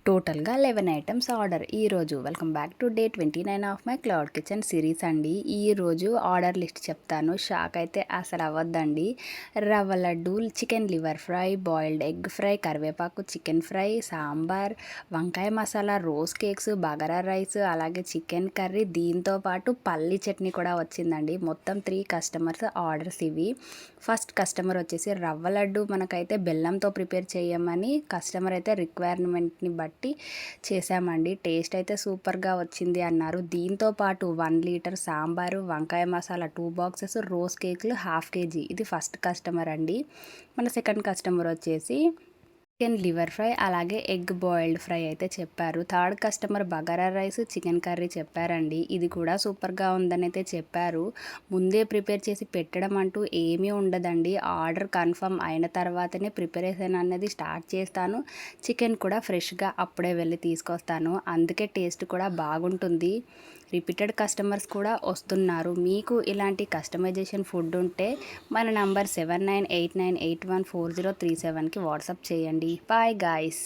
టోటల్గా 11 items order ఈరోజు. Welcome back to day 29 of my cloud kitchen series అండి. ఈరోజు ఆర్డర్ లిస్ట్ చెప్తాను, షాక్ అయితే అసలు అవ్వద్దండి. రవ్వ laddu, chicken liver fry, boiled egg fry, కరివేపాకు చికెన్ ఫ్రై, సాంబార్, వంకాయ masala, rose cakes, bagara rice, అలాగే చికెన్ కర్రీ, దీంతోపాటు పల్లి చట్నీ కూడా వచ్చిందండి. మొత్తం 3 కస్టమర్స్ ఆర్డర్స్ ఇవి. ఫస్ట్ కస్టమర్ వచ్చేసి రవ్వ లడ్డు మనకైతే బెల్లంతో ప్రిపేర్ చేయమని కస్టమర్ అయితే రిక్వైర్మెంట్ని బట్టి చేసామండి. టేస్ట్ అయితే సూపర్గా వచ్చింది అన్నారు. దీంతో పాటు 1 లీటర్ సాంబారు, వంకాయ మసాలా 2 బాక్సెస్, రోజ్ కేక్లు 1/2 kg. ఇది ఫస్ట్ కస్టమర్ అండి. మన సెకండ్ కస్టమర్ వచ్చేసి చికెన్ లివర్ ఫ్రై, అలాగే ఎగ్ బాయిల్డ్ ఫ్రై అయితే చెప్పారు. Third customer bagara rice, chicken curry చెప్పారండి. ఇది కూడా సూపర్గా ఉందని అయితే చెప్పారు. ముందే ప్రిపేర్ చేసి పెట్టడం అంటూ ఏమీ ఉండదండి. ఆర్డర్ కన్ఫర్మ్ అయిన తర్వాతనే ప్రిపరేషన్ అనేది స్టార్ట్ చేస్తాను. చికెన్ కూడా ఫ్రెష్గా అప్పుడే వెళ్ళి తీసుకొస్తాను, అందుకే టేస్ట్ కూడా బాగుంటుంది. రిపీటెడ్ కస్టమర్స్ కూడా వస్తున్నారు. మీకు ఇలాంటి కస్టమైజేషన్ ఫుడ్ ఉంటే మన నంబర్ 7989814037కి వాట్సాప్ చేయండి. Bye guys.